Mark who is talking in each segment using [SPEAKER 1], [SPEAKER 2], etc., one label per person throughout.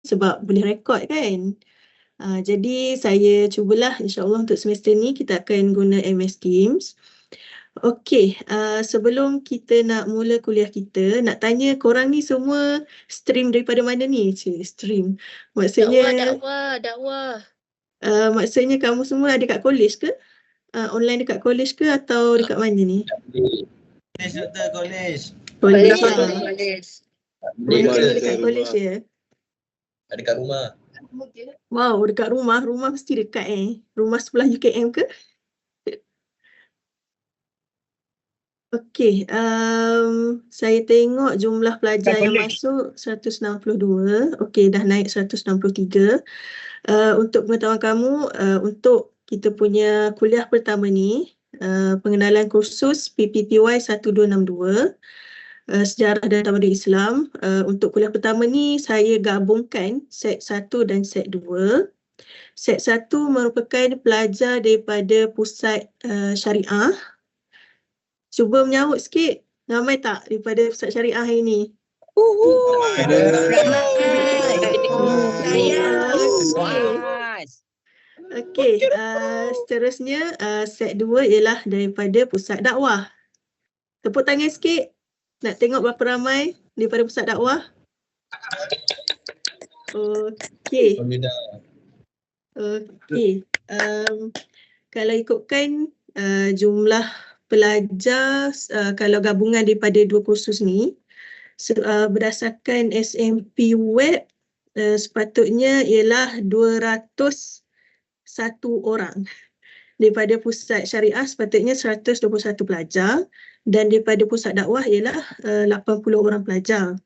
[SPEAKER 1] sebab boleh rekod kan. Jadi saya cubalah insyaAllah untuk semester ni kita akan guna MS Teams. Okey, sebelum kita nak mula kuliah kita, nak tanya korang ni semua stream daripada mana ni? Stream. Maksudnya
[SPEAKER 2] Dakwah.
[SPEAKER 1] Maksudnya kamu semua ada kat college ke? Online dekat college ke atau dekat mana ni?
[SPEAKER 3] College, Doktor, college.
[SPEAKER 1] College.
[SPEAKER 2] College.
[SPEAKER 1] Dekat college ya?
[SPEAKER 3] Ada kat rumah.
[SPEAKER 1] Wow, dekat rumah. Rumah mesti dekat Rumah sebelah UKM ke? Okey, saya tengok jumlah pelajar yang masuk 162. Okey, dah naik 163. Untuk pengetahuan kamu, untuk kita punya kuliah pertama ni, pengenalan kursus PPPY 1262, Sejarah dan Tamadun Islam. Untuk kuliah pertama ni, saya gabungkan set 1 dan set 2. Set 1 merupakan pelajar daripada pusat syariah. Cuba menyahut sikit. Ramai tak daripada pusat syariah hari ni? Okey, seterusnya set 2 ialah daripada pusat dakwah. Tepuk tangan sikit. Nak tengok berapa ramai daripada pusat dakwah? Okey. Okey. Kalau ikutkan jumlah pelajar, kalau gabungan daripada dua kursus ni, berdasarkan SMP web, sepatutnya ialah 201 orang. Daripada pusat syariah sepatutnya 121 pelajar dan daripada pusat dakwah ialah 80 orang pelajar.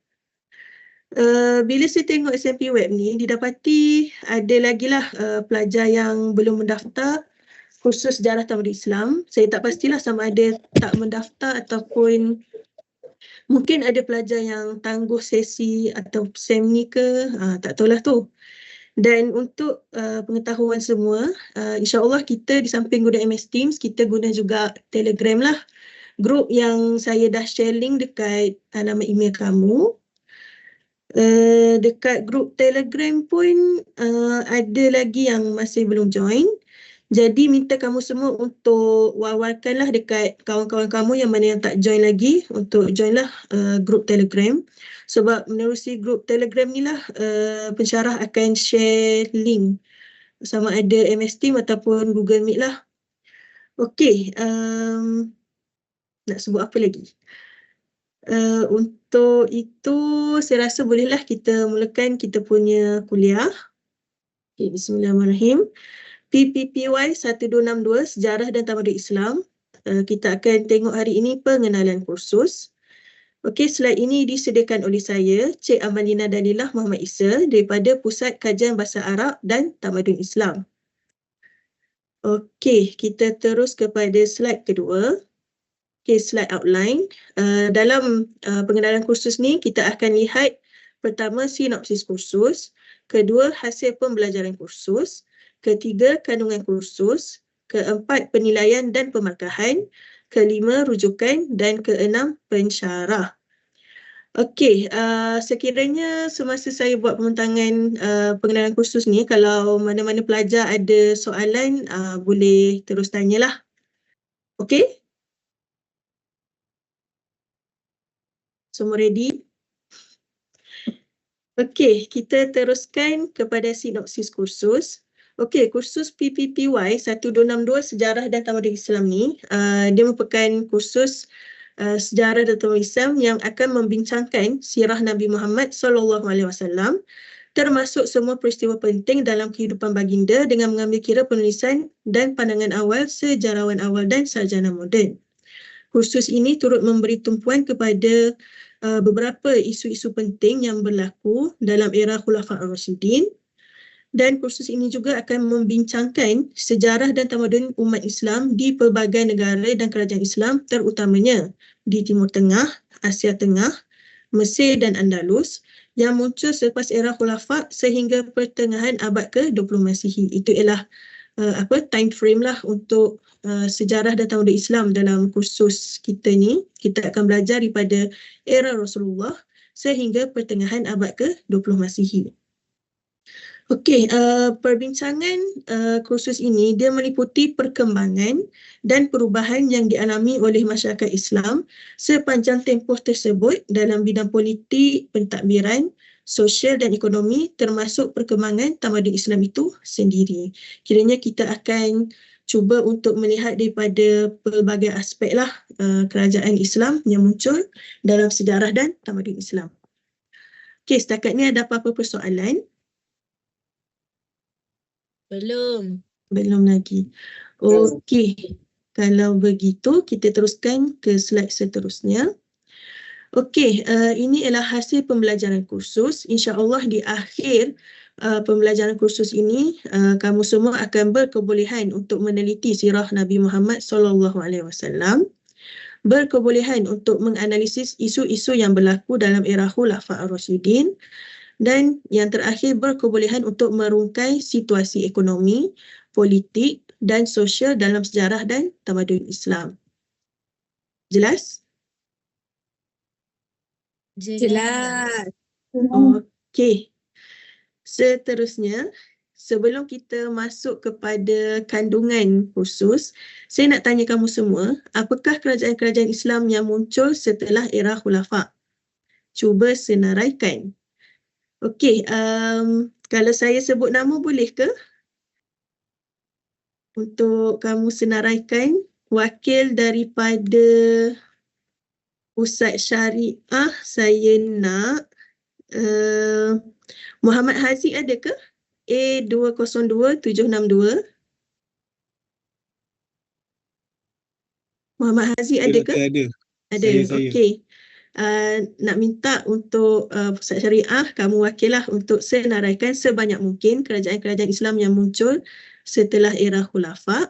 [SPEAKER 1] Bila saya tengok SMP web ni, didapati ada lagi lah pelajar yang belum mendaftar kursus Sejarah Tamadun Islam. Saya tak pastilah sama ada tak mendaftar ataupun mungkin ada pelajar yang tangguh sesi atau SEM ni ke, tak tahulah tu. Dan untuk pengetahuan semua, insyaAllah kita di samping guna MS Teams, kita guna juga Telegram lah. Grup yang saya dah share link dekat alamat email kamu. Dekat grup Telegram pun ada lagi yang masih belum join. Jadi minta kamu semua untuk war-warkanlah dekat kawan-kawan kamu yang mana yang tak join lagi untuk joinlah grup Telegram. Sebab menerusi grup Telegram ni lah pensyarah akan share link sama ada MS Team ataupun Google Meet lah. Okey, nak sebut apa lagi? Untuk itu saya rasa bolehlah kita mulakan kita punya kuliah. Okay, bismillahirrahmanirrahim. PPPY 1262 Sejarah dan Tamadun Islam. Kita akan tengok hari ini pengenalan kursus. Okey, slide ini disediakan oleh saya, Cik Amalina Dalilah Muhammad Isa daripada Pusat Kajian Bahasa Arab dan Tamadun Islam. Okey, kita terus kepada slide kedua. Okey, slide outline. Dalam pengenalan kursus ni kita akan lihat pertama sinopsis kursus, kedua hasil pembelajaran kursus, ketiga kandungan kursus, keempat penilaian dan pemarkahan, kelima rujukan dan keenam pensyarah. Okey, sekiranya semasa saya buat pembentangan pengenalan kursus ni, kalau mana-mana pelajar ada soalan, boleh terus tanyalah. Okey? Semua ready? Okey, kita teruskan kepada sinopsis kursus. Okey, kursus PPPY 1262 Sejarah dan Tamadun Islam ni, dia merupakan kursus Sejarah dan Tamadun Islam yang akan membincangkan sirah Nabi Muhammad SAW, termasuk semua peristiwa penting dalam kehidupan baginda dengan mengambil kira penulisan dan pandangan awal sejarawan awal dan sarjana moden. Kursus ini turut memberi tumpuan kepada beberapa isu-isu penting yang berlaku dalam era Khulafa' Ar-Rasyidin. Dan kursus ini juga akan membincangkan sejarah dan tamadun umat Islam di pelbagai negara dan kerajaan Islam, terutamanya di Timur Tengah, Asia Tengah, Mesir dan Andalus yang muncul selepas era Khulafa' sehingga pertengahan abad ke-20 Masihi. Itu ialah time frame lah untuk sejarah dan tamadun Islam dalam kursus kita ni. Kita akan belajar daripada era Rasulullah sehingga pertengahan abad ke-20 Masihi. Okey, perbincangan kursus ini dia meliputi perkembangan dan perubahan yang dialami oleh masyarakat Islam sepanjang tempoh tersebut dalam bidang politik, pentadbiran, sosial dan ekonomi termasuk perkembangan tamadun Islam itu sendiri. Kiranya kita akan cuba untuk melihat daripada pelbagai aspek lah kerajaan Islam yang muncul dalam sejarah dan tamadun Islam. Okey, setakat ni ada apa-apa persoalan?
[SPEAKER 2] Belum.
[SPEAKER 1] Belum lagi. Okey. Kalau begitu, kita teruskan ke slide seterusnya. Okey, ini adalah hasil pembelajaran kursus. InsyaAllah di akhir pembelajaran kursus ini, kamu semua akan berkebolehan untuk meneliti sirah Nabi Muhammad SAW, berkebolehan untuk menganalisis isu-isu yang berlaku dalam era Khulafa' ar-Rasyidin, dan yang terakhir berkebolehan untuk merungkai situasi ekonomi, politik dan sosial dalam sejarah dan tamadun Islam. Jelas?
[SPEAKER 2] Jelas.
[SPEAKER 1] Okey. Seterusnya, sebelum kita masuk kepada kandungan kursus, saya nak tanya kamu semua, apakah kerajaan-kerajaan Islam yang muncul setelah era Khulafa'? Cuba senaraikan. Okey, kalau saya sebut nama boleh ke? Untuk kamu senaraikan wakil daripada Pusat Syariah, saya nak Muhammad Haziq ada ke? A202762. Muhammad Haziq ada ke?
[SPEAKER 4] Ada.
[SPEAKER 1] Ada.
[SPEAKER 4] Saya.
[SPEAKER 1] Okey. Nak minta untuk Pusat Syariah, kamu wakil lah untuk senaraikan sebanyak mungkin kerajaan-kerajaan Islam yang muncul setelah era Khulafa'.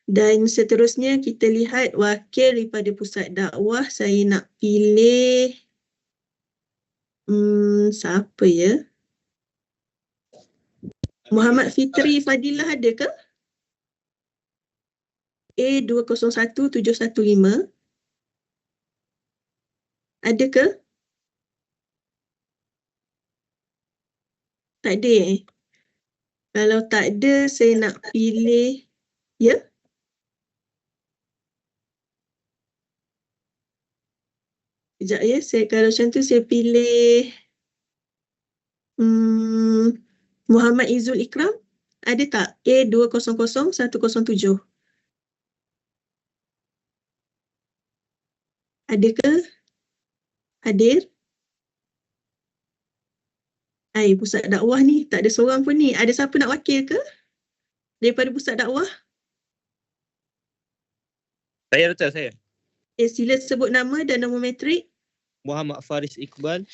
[SPEAKER 1] Dan seterusnya kita lihat wakil daripada Pusat Dakwah, saya nak pilih siapa ya? Muhammad Fitri Fadilah ada ke? A201715. Ada ke? Tak ada Kalau tak ada, saya nak pilih, ya? Sekejap ya, kalau macam tu saya pilih Muhammad Izzul Ikram. Ada tak? A200107. Ada ke? Hadir? Pusat dakwah ni tak ada seorang pun ni. Ada siapa nak wakil ke? Daripada Pusat Dakwah?
[SPEAKER 5] Saya Dr. saya.
[SPEAKER 1] Sila sebut nama dan nombor metrik.
[SPEAKER 5] Muhammad Faris Iqbal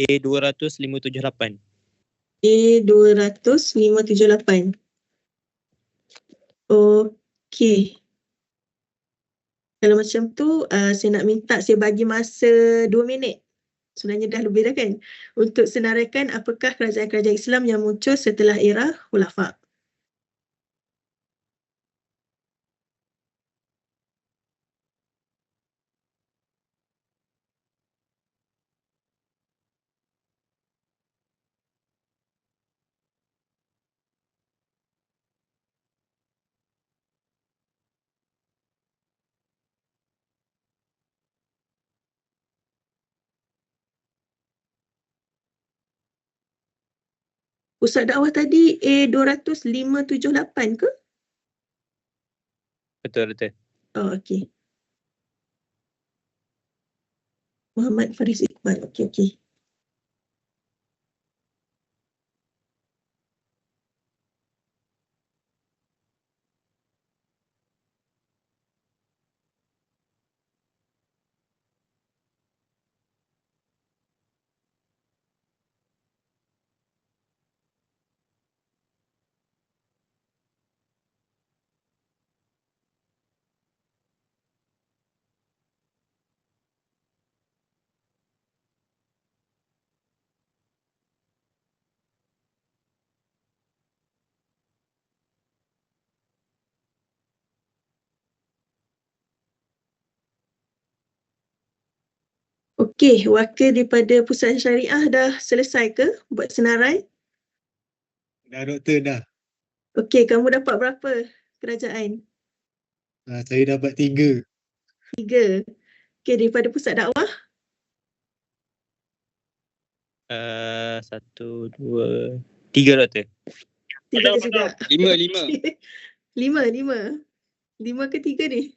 [SPEAKER 5] A20578.
[SPEAKER 1] A200578. Okey. Kalau macam tu, saya nak minta saya bagi masa 2 minit. Sebenarnya dah lebih dah kan? Untuk senaraikan apakah kerajaan-kerajaan Islam yang muncul setelah era Khulafa'. Pusat Dakwah tadi A200578 ke?
[SPEAKER 5] Betul.
[SPEAKER 1] Okey. Muhammad Faris Iqbal. Okey. Okey, wakil daripada Pusat Syariah dah selesai ke buat senarai?
[SPEAKER 4] Dah doktor dah.
[SPEAKER 1] Okey, kamu dapat berapa kerajaan?
[SPEAKER 4] Saya dapat 3.
[SPEAKER 1] 3. Okey, daripada pusat dakwah?
[SPEAKER 5] 1, 2, 3 doktor.
[SPEAKER 1] 3 juga.
[SPEAKER 6] 5.
[SPEAKER 1] 5 ke 3 ni?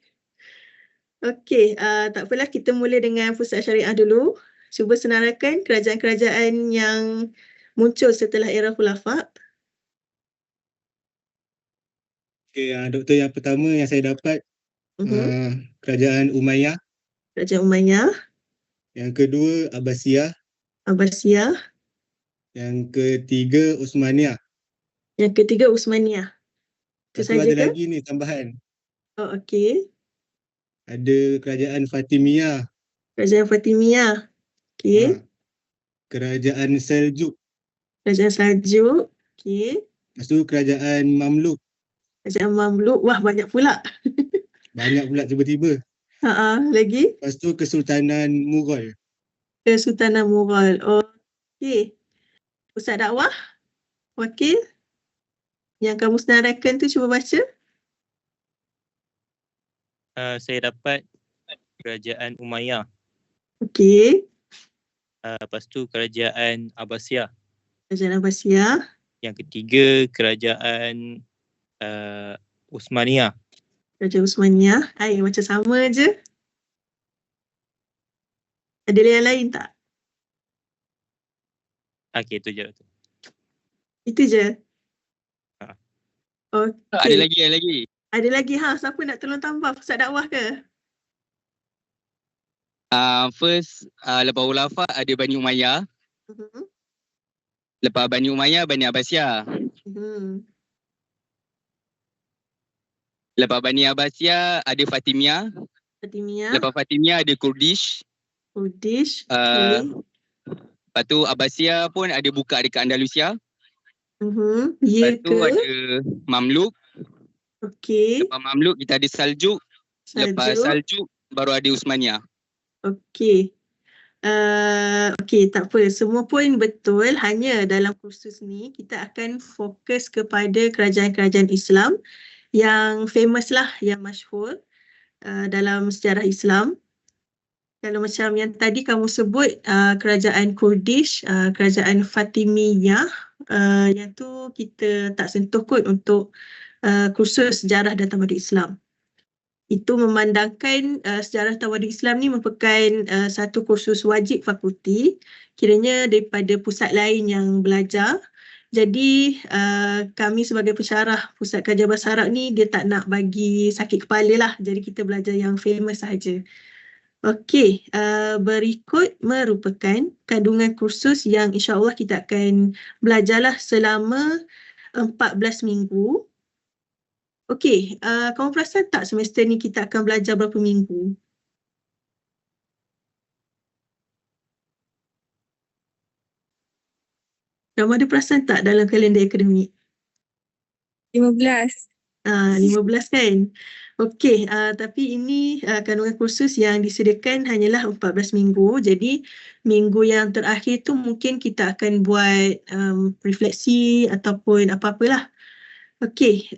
[SPEAKER 1] Okey, tak apalah, kita mula dengan pusat syariah dulu. Cuba senarakan kerajaan-kerajaan yang muncul setelah era khulafak.
[SPEAKER 4] Okey, doktor yang pertama yang saya dapat kerajaan Umayyah.
[SPEAKER 1] Kerajaan Umayyah,
[SPEAKER 4] Yang kedua Abbasiyah.
[SPEAKER 1] Abbasiyah,
[SPEAKER 4] Yang ketiga Utsmaniyah.
[SPEAKER 1] yang ketiga Utsmaniyah. Itu
[SPEAKER 4] Lepas tu
[SPEAKER 1] saja
[SPEAKER 4] ada
[SPEAKER 1] ke?
[SPEAKER 4] lagi ni tambahan.
[SPEAKER 1] Oh, okey.
[SPEAKER 4] Ada kerajaan Fatimiyah.
[SPEAKER 1] Kerajaan Fatimiyah. Okey.
[SPEAKER 4] Kerajaan Seljuk.
[SPEAKER 1] Kerajaan Seljuk. Okey.
[SPEAKER 4] Lepas tu kerajaan Mamluk.
[SPEAKER 1] Kerajaan Mamluk. Wah, banyak pula.
[SPEAKER 4] Banyak pula tiba-tiba.
[SPEAKER 1] Lagi?
[SPEAKER 4] Lepas tu Kesultanan Mughal.
[SPEAKER 1] Kesultanan Mughal. Okey. Pusat dakwah? Wakil? Yang kamu senaraikan tu cuba baca.
[SPEAKER 5] Saya dapat kerajaan Umayyah.
[SPEAKER 1] Okey.
[SPEAKER 5] Lepas tu kerajaan Abbasiyah.
[SPEAKER 1] Kerajaan Abbasiyah.
[SPEAKER 5] Yang ketiga kerajaan Utsmaniyah.
[SPEAKER 1] Kerajaan Utsmaniyah. Macam sama je. Ada yang lain tak?
[SPEAKER 5] Okey, itu je doktor.
[SPEAKER 1] Itu je? Okey.
[SPEAKER 6] Ada lagi.
[SPEAKER 1] Ada lagi. Siapa nak tolong tambah? Pusat dakwah ke?
[SPEAKER 6] First, lepas Khulafah ada Bani Umayyah. Lepas Bani Umayyah, Bani Abbasiyah. Lepas Bani Abbasiyah ada Fatimiyah.
[SPEAKER 1] Fatimiyah.
[SPEAKER 6] Lepas Fatimiyah ada Kurdish.
[SPEAKER 1] Kurdish.
[SPEAKER 6] Lepas tu Abbasiyah pun ada buka dekat Andalusia.
[SPEAKER 1] Ya
[SPEAKER 6] Lepas tu
[SPEAKER 1] ke?
[SPEAKER 6] ada Mamluk.
[SPEAKER 1] Okey.
[SPEAKER 6] Lepas Mamluk kita ada Saljuk. Lepas Saljuk baru ada Utsmaniyah.
[SPEAKER 1] Okey. Okey, tak apa. Semua pun betul. Hanya dalam kursus ni kita akan fokus kepada kerajaan-kerajaan Islam yang famous lah, yang masyhur dalam sejarah Islam. Kalau macam yang tadi kamu sebut, kerajaan Kurdish, kerajaan Fatimiyah, yang tu kita tak sentuh kot untuk kursus sejarah dan tamadun Islam. Itu memandangkan sejarah tamadun Islam ni merupakan satu kursus wajib fakulti, kiranya daripada pusat lain yang belajar. Jadi kami sebagai pensyarah Pusat Kajian Bahasa Arab ni, dia tak nak bagi sakit kepala lah. Jadi kita belajar yang famous sahaja. Okey, berikut merupakan kandungan kursus yang insyaAllah kita akan belajarlah selama 14 minggu. Okey, kamu perasan tak semester ni kita akan belajar berapa minggu? Kamu ada perasan tak dalam kalender akademik?
[SPEAKER 2] 15.
[SPEAKER 1] 15 kan? Okey, tapi ini kandungan kursus yang disediakan hanyalah 14 minggu. Jadi minggu yang terakhir tu mungkin kita akan buat refleksi ataupun apa-apalah. Okey,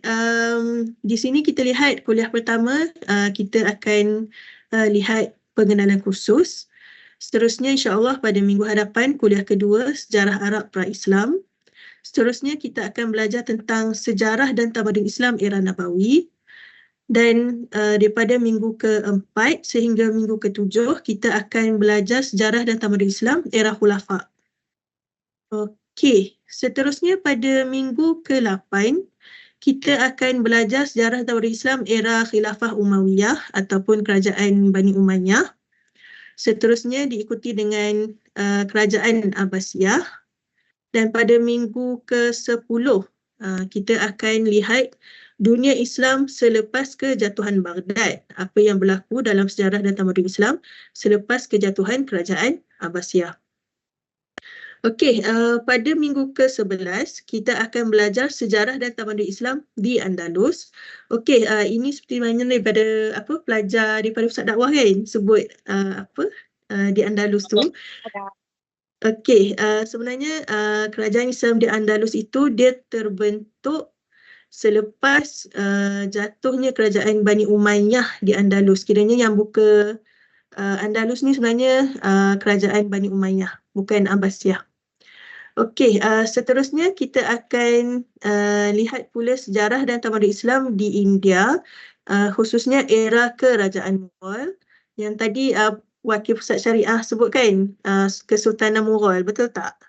[SPEAKER 1] di sini kita lihat kuliah pertama, kita akan lihat pengenalan kursus. Seterusnya insyaAllah pada minggu hadapan kuliah kedua Sejarah Arab Pra-Islam. Seterusnya kita akan belajar tentang sejarah dan tamadun Islam era Nabawi. Dan daripada minggu ke-4 sehingga minggu ke-7 kita akan belajar sejarah dan tamadun Islam era Khulafak. Okey, seterusnya pada minggu ke-8 kita akan belajar sejarah tamadun Islam era Khilafah Umayyah ataupun kerajaan Bani Umayyah. Seterusnya diikuti dengan kerajaan Abbasiyah. Dan pada minggu ke-10 kita akan lihat dunia Islam selepas kejatuhan Baghdad. Apa yang berlaku dalam sejarah dan tamadun Islam selepas kejatuhan kerajaan Abbasiyah. Okey, pada minggu ke-11 kita akan belajar sejarah dan tamadun Islam di Andalus. Okey, ini seperti mana daripada pelajar daripada pusat dakwah kan sebut di Andalus tu. Okey, sebenarnya kerajaan Islam di Andalus itu dia terbentuk selepas jatuhnya kerajaan Bani Umayyah di Andalus. Kiranya yang buka Andalus ni sebenarnya kerajaan Bani Umayyah, bukan Abbasiyah. Okey, seterusnya kita akan lihat pula sejarah dan tamadun Islam di India, khususnya era kerajaan Mughal. Yang tadi Wakil Pusat Syariah sebutkan Kesultanan Mughal, betul tak?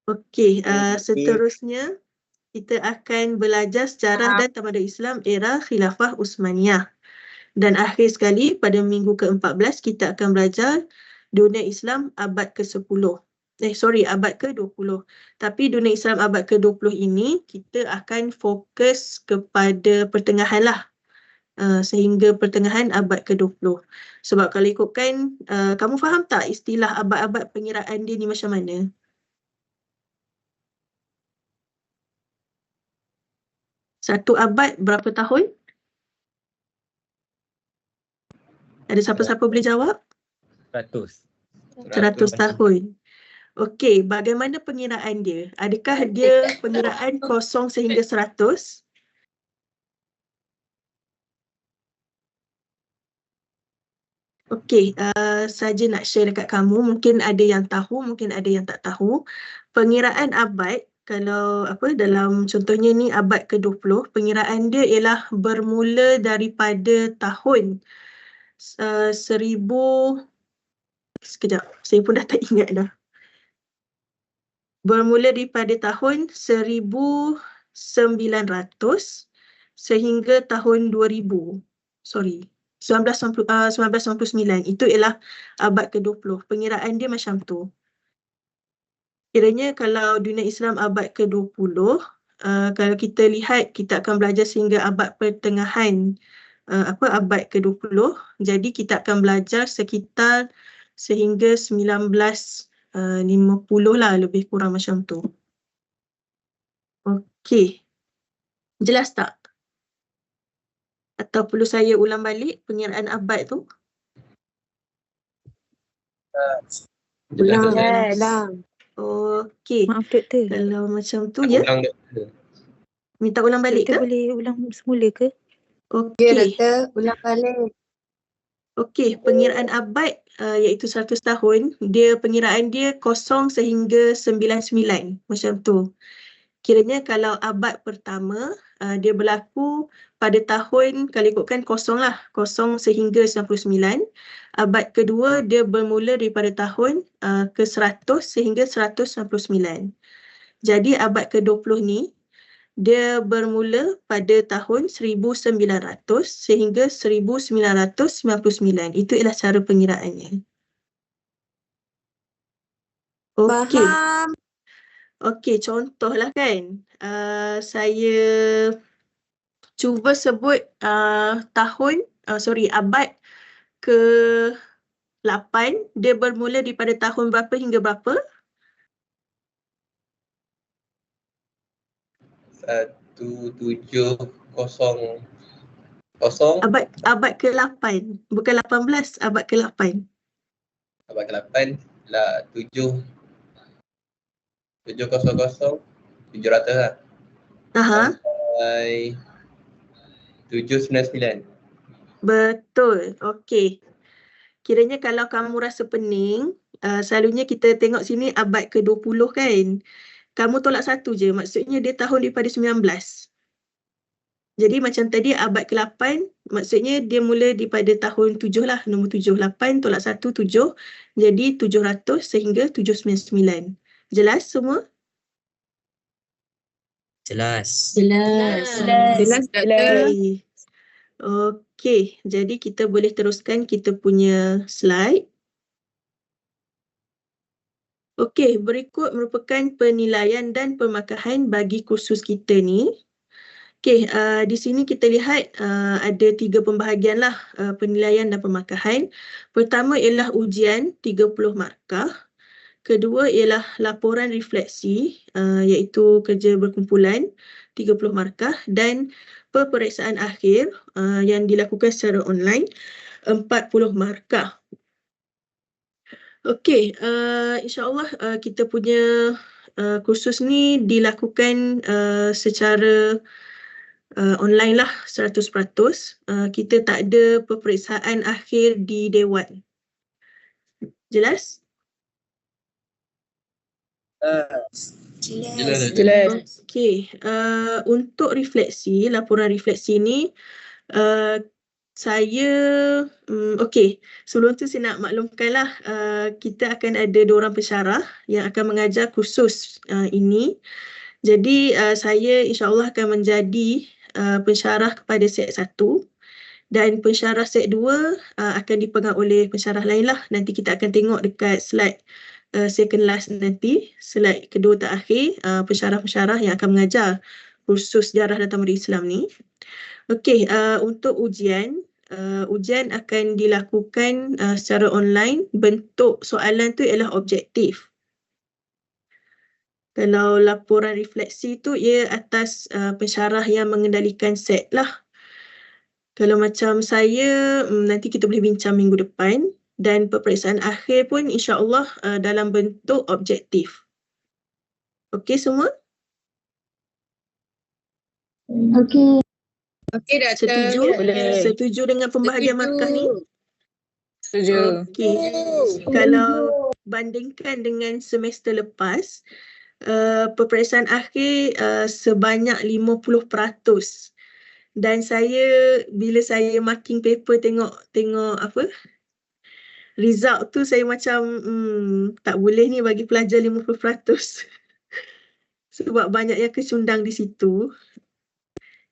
[SPEAKER 1] Okey, seterusnya kita akan belajar sejarah dan tamadun Islam era Khilafah Uthmaniyah. Dan akhir sekali pada minggu ke-14 kita akan belajar dunia Islam abad ke-10. Abad ke-20. Tapi dunia Islam abad ke-20 ini kita akan fokus kepada pertengahan lah. Sehingga pertengahan abad ke-20. Sebab kalau ikutkan, kamu faham tak istilah abad-abad pengiraan dia ni macam mana? Satu abad berapa tahun? Ada siapa-siapa boleh jawab?
[SPEAKER 5] 100.
[SPEAKER 1] 100 tahun. Okey, bagaimana pengiraan dia? Adakah dia pengiraan kosong sehingga 100? Okey, saja nak share dekat kamu. Mungkin ada yang tahu, mungkin ada yang tak tahu. Pengiraan abad, kalau dalam contohnya ni abad ke-20, pengiraan dia ialah bermula daripada tahun 1000. Sekejap, saya pun dah tak ingat dah. Bermula daripada tahun 1900 sehingga tahun 2000. 1999. Itu ialah abad ke-20. Pengiraan dia macam tu. Kiranya kalau dunia Islam abad ke-20, kalau kita lihat, kita akan belajar sehingga abad pertengahan abad ke-20. Jadi kita akan belajar sekitar sehingga 1950 lah, lebih kurang macam tu. Okey. Jelas tak? Atau perlu saya ulang balik pengiraan abad tu?
[SPEAKER 3] Jelas.
[SPEAKER 1] Okey.
[SPEAKER 2] Maaf doktor.
[SPEAKER 1] Kalau macam tu ya,
[SPEAKER 3] Ulang doktor.
[SPEAKER 1] minta ulang balik
[SPEAKER 2] Doktor
[SPEAKER 1] ke?
[SPEAKER 2] boleh ulang semula ke?
[SPEAKER 1] Okey.
[SPEAKER 7] Ulang balik.
[SPEAKER 1] Okey, pengiraan abad iaitu 100 tahun, pengiraan dia kosong sehingga 99, macam tu. Kiranya kalau abad pertama, dia berlaku pada tahun, kalau ikutkan kosong lah, kosong sehingga 99. Abad kedua, dia bermula daripada tahun ke-100 sehingga 199. Jadi abad ke-20 ni, dia bermula pada tahun 1900 sehingga 1999. Itu ialah cara pengiraannya. Okey.
[SPEAKER 7] Faham.
[SPEAKER 1] Okey, contohlah kan. Saya cuba sebut abad ke-8. Dia bermula daripada tahun berapa hingga berapa?
[SPEAKER 3] 1700.
[SPEAKER 1] Abad ke-8. Bukan 18, abad ke-8.
[SPEAKER 3] Abad ke-8 lah 700 lah.
[SPEAKER 1] Aha.
[SPEAKER 3] Sampai 799.
[SPEAKER 1] Betul. Okey. Kiranya kalau kamu rasa pening, selalunya kita tengok sini abad ke-20 kan. Kamu tolak satu je. Maksudnya dia tahun daripada 19. Jadi macam tadi abad ke-8, maksudnya dia mula daripada tahun 7 lah. Nombor 7. 8 tolak 1, 7. Jadi 700 sehingga 799. Jelas semua?
[SPEAKER 8] Jelas.
[SPEAKER 2] Jelas doktor.
[SPEAKER 1] Okey, jadi kita boleh teruskan kita punya slide. Okey, berikut merupakan penilaian dan pemarkahan bagi kursus kita ni. Okey, di sini kita lihat ada 3 pembahagian lah penilaian dan pemarkahan. Pertama ialah ujian 30 markah. Kedua ialah laporan refleksi iaitu kerja berkumpulan 30 markah dan peperiksaan akhir yang dilakukan secara online 40 markah. Okey, insyaAllah kita punya kursus ni dilakukan secara online lah 100%. Kita tak ada peperiksaan akhir di Dewan. Jelas?
[SPEAKER 3] Jelas.
[SPEAKER 1] Okey, untuk refleksi, laporan refleksi ni saya okey, sebelum tu saya nak maklumkanlah kita akan ada 2 orang pensyarah yang akan mengajar kursus ini. Jadi saya insyaAllah akan menjadi pensyarah kepada set 1 dan pensyarah set 2 akan dipegang oleh pensyarah lain lah. Nanti kita akan tengok dekat slide second last nanti, slide kedua terakhir, pensyarah-pensyarah yang akan mengajar kursus sejarah dan tamadun Islam ni. Okey, untuk ujian akan dilakukan secara online. Bentuk soalan tu ialah objektif. Kalau laporan refleksi tu ia atas pensyarah yang mengendalikan set lah. Kalau macam saya, nanti kita boleh bincang minggu depan. Dan peperiksaan akhir pun insyaAllah dalam bentuk objektif. Okey semua?
[SPEAKER 2] Okey.
[SPEAKER 7] Okey, Doktor.
[SPEAKER 1] Setuju? Setuju dengan pembahagian markah ni?
[SPEAKER 2] Setuju.
[SPEAKER 1] Okey. Kalau bandingkan dengan semester lepas, peperiksaan akhir sebanyak 50%. Dan saya, bila saya marking paper tengok apa, result tu saya macam tak boleh ni bagi pelajar 50%. Sebab banyak yang kecundang di situ.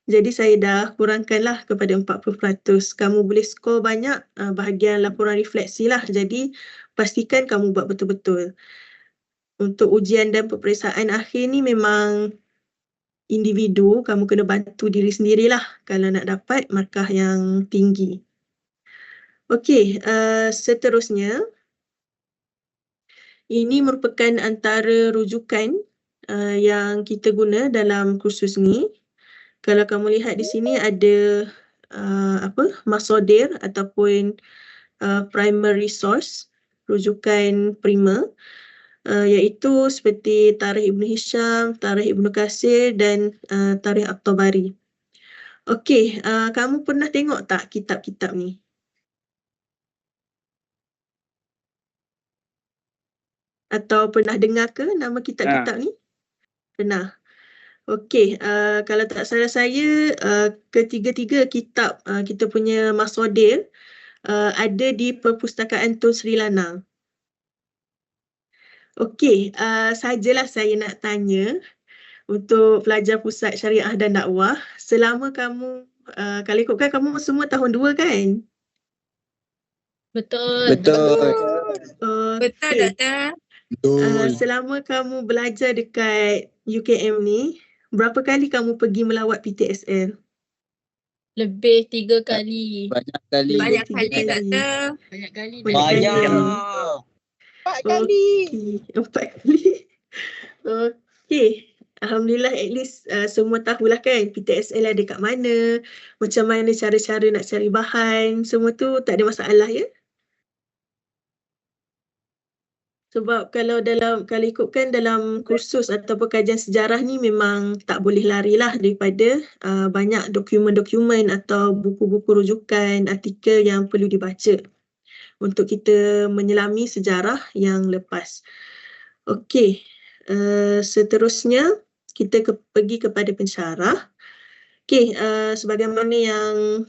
[SPEAKER 1] Jadi saya dah kurangkanlah kepada 40%. Kamu boleh skor banyak bahagian laporan refleksi lah. Jadi pastikan kamu buat betul-betul. Untuk ujian dan peperiksaan akhir ni memang individu, kamu kena bantu diri sendirilah kalau nak dapat markah yang tinggi. Okey, seterusnya ini merupakan antara rujukan yang kita guna dalam kursus ni. Kalau kamu lihat di sini ada masodir ataupun primary source, rujukan primer, iaitu seperti Tarikh Ibn Hisham, Tarikh Ibn Katsir dan Tarikh At-Tabari. Okey, kamu pernah tengok tak kitab-kitab ni? Atau pernah dengar ke nama kitab-kitab ni? Pernah. Okey, kalau tak salah saya, ketiga-tiga kitab kita punya masodir ada di Perpustakaan Tun Sri Lanang. Okey, sajalah saya nak tanya untuk pelajar Pusat Syariah dan Dakwah, selama kamu, kalau ikutkan kamu semua tahun 2 kan?
[SPEAKER 7] Betul.
[SPEAKER 6] Betul.
[SPEAKER 7] Betul,
[SPEAKER 1] Okey.
[SPEAKER 7] Doktor.
[SPEAKER 1] Selama kamu belajar dekat UKM ni, berapa kali kamu pergi melawat PTSL?
[SPEAKER 7] Lebih 3 kali.
[SPEAKER 6] Banyak kali.
[SPEAKER 7] Banyak
[SPEAKER 1] tiga
[SPEAKER 7] kali,
[SPEAKER 1] kali.
[SPEAKER 7] Doktor.
[SPEAKER 1] Banyak
[SPEAKER 3] Banyak.
[SPEAKER 1] kali.
[SPEAKER 3] 4 kali.
[SPEAKER 1] Okey, 4 kali. Okey. Alhamdulillah at least semua tahulah kan PTSL ada kat mana, macam mana cara-cara nak cari bahan, semua tu tak ada masalah ya. Sebab kalau ikutkan dalam kursus ataupun kajian sejarah ni memang tak boleh larilah daripada banyak dokumen-dokumen atau buku-buku rujukan, artikel yang perlu dibaca untuk kita menyelami sejarah yang lepas. Okey, seterusnya kita pergi kepada pensyarah. Okey, sebagaimana yang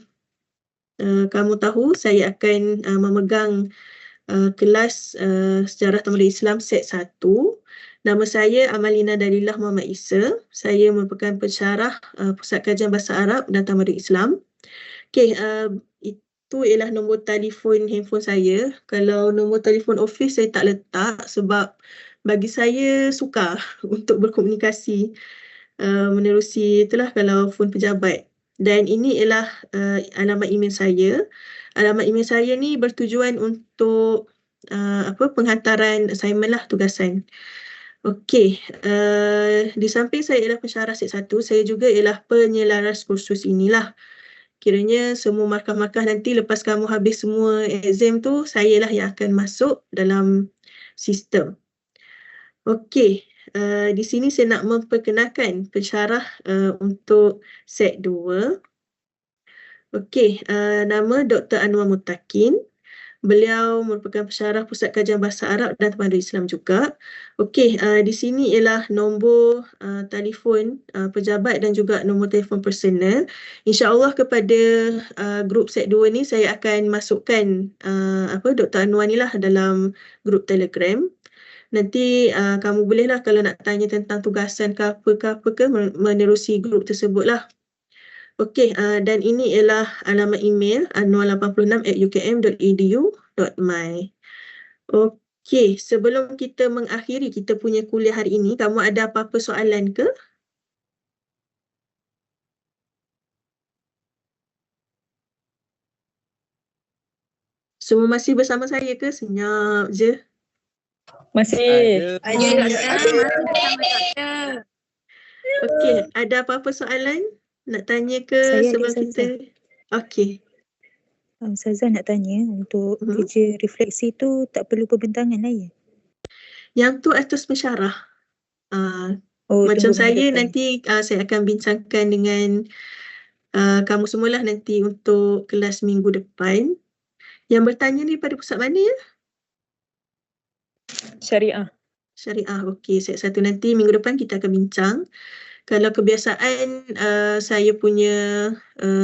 [SPEAKER 1] kamu tahu, saya akan memegang kelas Sejarah Tamadun Islam set 1. Nama saya Amalina Dalillah Muhammad Isa. Saya merupakan pensyarah Pusat Kajian Bahasa Arab dan Tamadun Islam. Okey, itu ialah nombor telefon handphone saya. Kalau nombor telefon office saya tak letak sebab bagi saya sukar untuk berkomunikasi menerusi itulah kalau phone pejabat. Dan ini ialah alamat email saya. Alamat email saya ni bertujuan untuk penghantaran assignment lah, tugasan. Okey, di samping saya ialah pensyarah set 1, saya juga ialah penyelaras kursus inilah. Kiranya semua markah-markah nanti lepas kamu habis semua exam tu, saya lah yang akan masuk dalam sistem. Okey, di sini saya nak memperkenalkan pensyarah untuk set 2. Okey, nama Dr. Anwar Mutakin. Beliau merupakan pensyarah Pusat Kajian Bahasa Arab dan Tamadun Islam juga. Okey, di sini ialah nombor telefon pejabat dan juga nombor telefon personal. InsyaAllah kepada grup set 2 ni saya akan masukkan Dr. Anwar ni lah dalam grup Telegram. Nanti kamu bolehlah kalau nak tanya tentang tugasan ke apa ke menerusi grup tersebut lah. Okey, dan ini ialah alamat email anwar86@ukm.edu.my. Okey, sebelum kita mengakhiri kita punya kuliah hari ini, kamu ada apa-apa soalan ke? Semua masih bersama saya ke? Senyap je.
[SPEAKER 2] Masih.
[SPEAKER 3] Ada.
[SPEAKER 1] Okey, ada apa-apa soalan? Nak tanya ke
[SPEAKER 8] Saya ada,
[SPEAKER 1] sebelum
[SPEAKER 8] Ustazah.
[SPEAKER 1] kita? Okey.
[SPEAKER 8] Ustazah nak tanya untuk
[SPEAKER 1] Mhm.
[SPEAKER 8] kerja refleksi tu tak perlu pembentangan lah ya?
[SPEAKER 1] Yang tu atas pensyarah.
[SPEAKER 8] Oh,
[SPEAKER 1] Macam
[SPEAKER 8] tunggu minggu
[SPEAKER 1] saya
[SPEAKER 8] depan.
[SPEAKER 1] nanti saya akan bincangkan dengan kamu semualah nanti untuk kelas minggu depan. Yang bertanya ni pada pusat mana ya?
[SPEAKER 2] Syariah.
[SPEAKER 1] Syariah. Okey, set 1 nanti minggu depan kita akan bincang. Kalau kebiasaan saya punya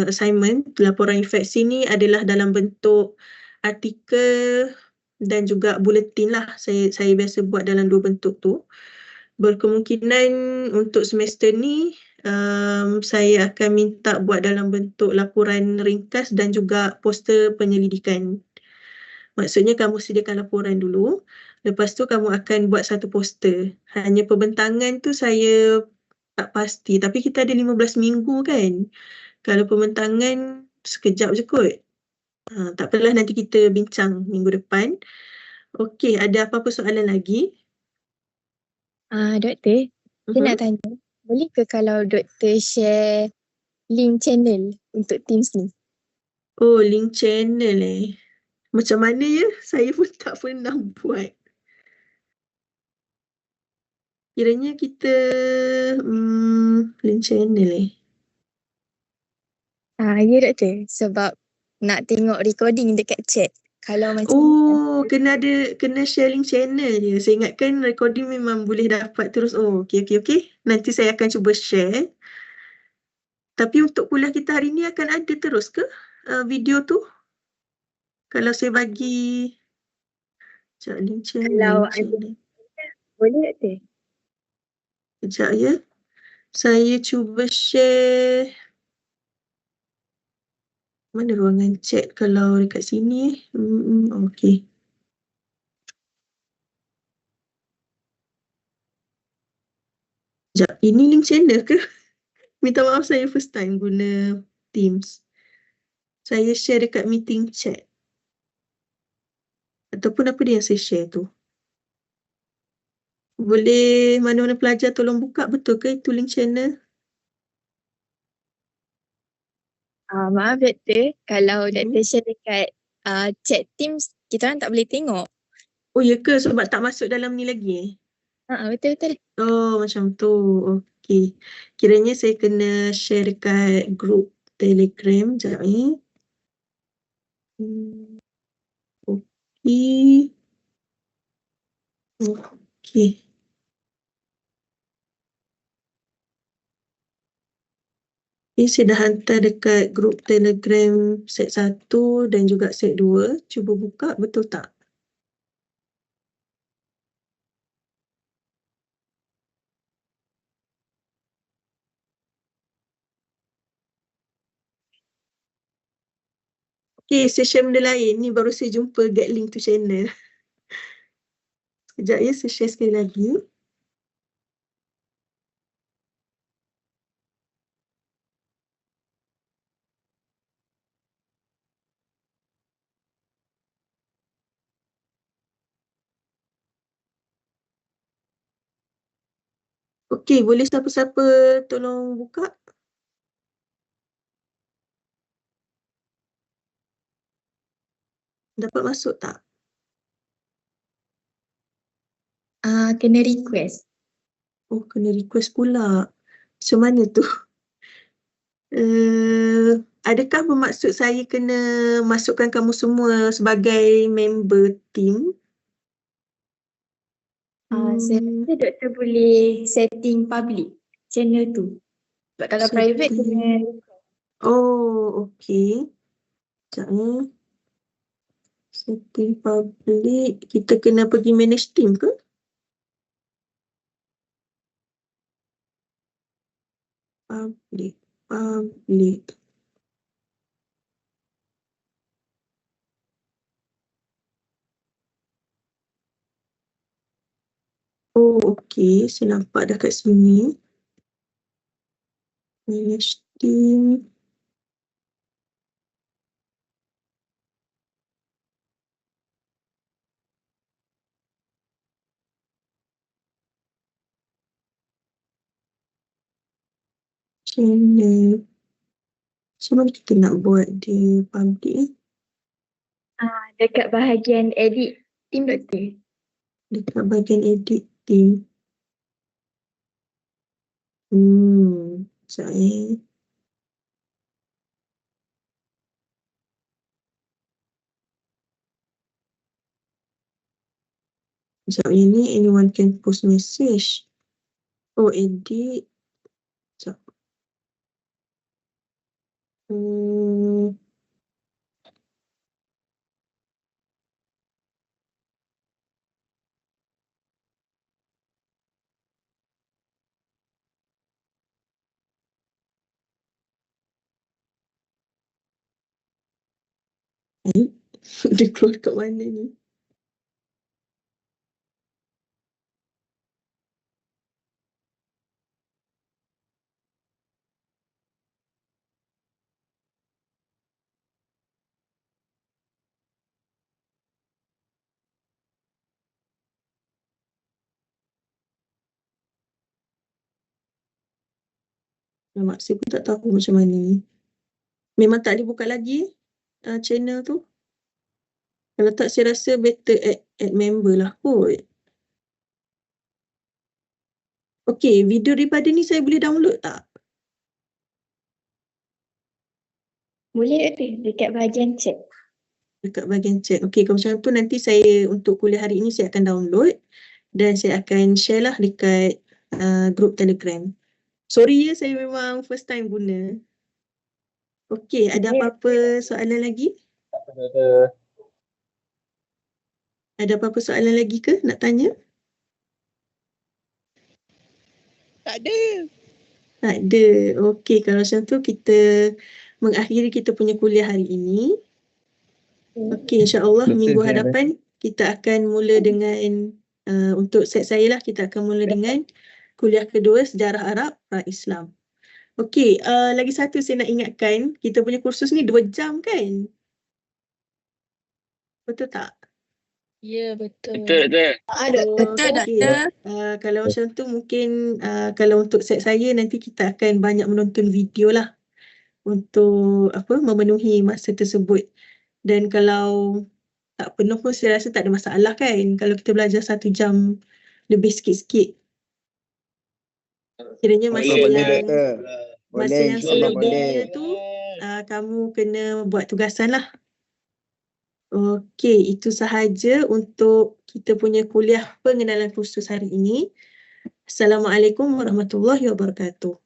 [SPEAKER 1] assignment, laporan refleksi ni adalah dalam bentuk artikel dan juga buletin lah. Saya biasa buat dalam 2 bentuk tu. Berkemungkinan untuk semester ni saya akan minta buat dalam bentuk laporan ringkas dan juga poster penyelidikan. Maksudnya kamu sediakan laporan dulu, lepas tu kamu akan buat satu poster. Hanya pembentangan tu saya tak pasti, tapi kita ada 15 minggu kan. Kalau pembentangan sekejap je kot. Tak apalah, nanti kita bincang minggu depan. Okey, ada apa-apa soalan lagi?
[SPEAKER 9] Doktor, saya nak tanya, boleh ke kalau doktor share link channel untuk Teams ni?
[SPEAKER 1] Oh, link channel Macam mana ya? Saya pun tak pernah buat. Kiranya kita link channel
[SPEAKER 9] Ya doktor, sebab nak tengok recording dekat chat. Kalau macam
[SPEAKER 1] kena share link channel je. Saya ingatkan recording memang boleh dapat terus. Oh, okey. Nanti saya akan cuba share. Tapi untuk kuliah kita hari ni akan ada terus ke video tu? Kalau saya bagi link channel.
[SPEAKER 9] kalau ada, boleh doktor?
[SPEAKER 1] Sekejap ya. Saya cuba share. Mana ruangan chat kalau dekat sini okey. Sekejap, ini link channel ke? Minta maaf, saya first time guna Teams. Saya share dekat meeting chat. Ataupun apa dia yang saya share tu? Boleh mana-mana pelajar tolong buka, betul ke itu link channel?
[SPEAKER 9] Maaf doktor, kalau doktor share dekat chat Teams, kita orang tak boleh tengok.
[SPEAKER 1] Oh ya ke? Sebab tak masuk dalam ni lagi
[SPEAKER 9] Betul.
[SPEAKER 1] Oh, macam tu. Okey. Kiranya saya kena share dekat grup Telegram. Sekejap ni. Okey. Okey. Ini saya dah hantar dekat grup Telegram set 1 dan juga set 2. Cuba buka, betul tak? Okey, saya share benda lain. Ni baru saya jumpa get link to channel. Sekejap ya, saya share sekali lagi. Okey, boleh siapa-siapa tolong buka? Dapat masuk tak?
[SPEAKER 9] Kena request.
[SPEAKER 1] Oh, kena request pula. Macam mana tu? Adakah bermaksud saya kena masukkan kamu semua sebagai member team?
[SPEAKER 9] Saya rasa doktor boleh setting public channel tu. Sebab kalau private kena
[SPEAKER 1] Oh, okey. Sekejap ni. Setting public. Kita kena pergi manage team ke? Public. Oh, okey. Saya nampak dah kat sini. Manage team. Channel. Macam mana kita nak buat di public ni?
[SPEAKER 9] dekat bahagian edit team doktor.
[SPEAKER 1] Dekat bahagian edit team. Sekejap ni. Sekejap ni, anyone can post message. Oh, edit. Sekejap. Dia keluar kat mana ni? Alamak, saya pun tak tahu macam mana ni. Memang tak boleh buka lagi channel tu. Kalau tak, saya rasa better add member lah kot. Okey, video daripada ni saya boleh download tak?
[SPEAKER 9] Boleh doktor dekat bahagian chat.
[SPEAKER 1] Dekat bahagian chat. Okey, kalau macam tu nanti saya untuk kuliah hari ini saya akan download dan saya akan share lah dekat grup Telegram. Sorry ya, saya memang first time guna. Okey, ada apa-apa soalan lagi? Ada apa-apa soalan lagi ke nak tanya?
[SPEAKER 3] Tak ada.
[SPEAKER 1] Tak ada. Okey, kalau macam tu kita mengakhiri kita punya kuliah hari ini. Okey, insya-Allah minggu hadapan kita akan mula dengan untuk set saya lah, kita akan mula dengan kuliah kedua Sejarah Arab Pra-Islam. Okey, lagi satu saya nak ingatkan, kita punya kursus ni 2 jam kan? Betul tak?
[SPEAKER 7] Ya, betul.
[SPEAKER 6] Betul.
[SPEAKER 7] Betul,
[SPEAKER 1] Okey.
[SPEAKER 7] doktor.
[SPEAKER 1] Kalau macam tu mungkin kalau untuk set saya nanti kita akan banyak menonton video lah untuk memenuhi masa tersebut. Dan kalau tak penuh pun saya rasa tak ada masalah kan kalau kita belajar 1 jam lebih sikit-sikit. Kiranya masa yang selebihnya tu kamu kena buat tugasan lah. Okey, itu sahaja untuk kita punya kuliah pengenalan kursus hari ini. Assalamualaikum warahmatullahi wabarakatuh.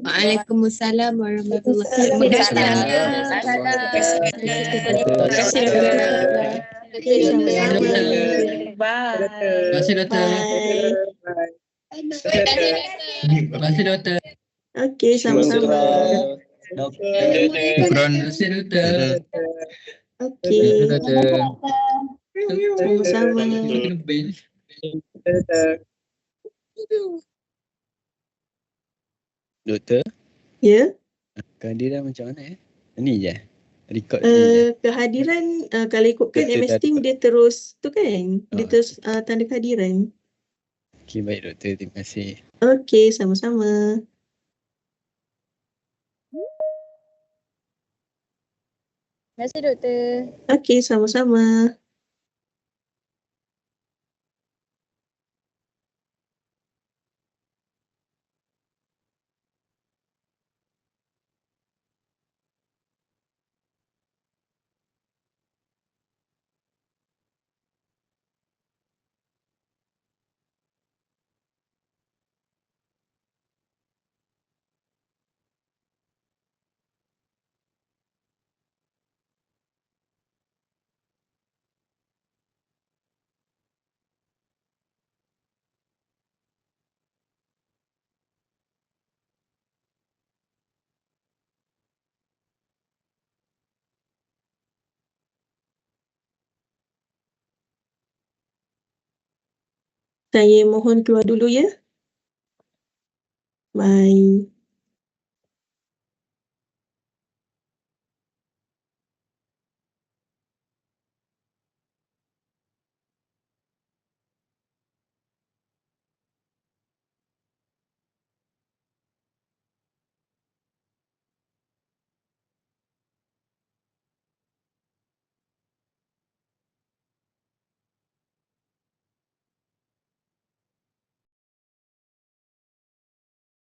[SPEAKER 7] Waalaikumsalam warahmatullahi wabarakatuh. Terima kasih, doktor.
[SPEAKER 1] Bye.
[SPEAKER 2] Terima kasih doktor. Terima kasih doktor.
[SPEAKER 1] Okey, sama-sama.
[SPEAKER 2] Terima kasih doktor.
[SPEAKER 1] Okey,
[SPEAKER 2] Doktor.
[SPEAKER 1] sama-sama.
[SPEAKER 3] Doktor,
[SPEAKER 1] Ya,
[SPEAKER 3] kehadiran macam mana Ni je. Record ni je.
[SPEAKER 1] kehadiran kalau ikutkan
[SPEAKER 3] Doktor
[SPEAKER 1] MS
[SPEAKER 3] dah
[SPEAKER 1] Team dia terus tu kan, dia
[SPEAKER 3] Oh.
[SPEAKER 1] terus tanda kehadiran.
[SPEAKER 3] Okey, baik doktor. Terima kasih.
[SPEAKER 1] Okey, sama-sama.
[SPEAKER 9] Terima kasih doktor.
[SPEAKER 1] Okey, sama-sama. Saya mohon keluar dulu ya. Bye.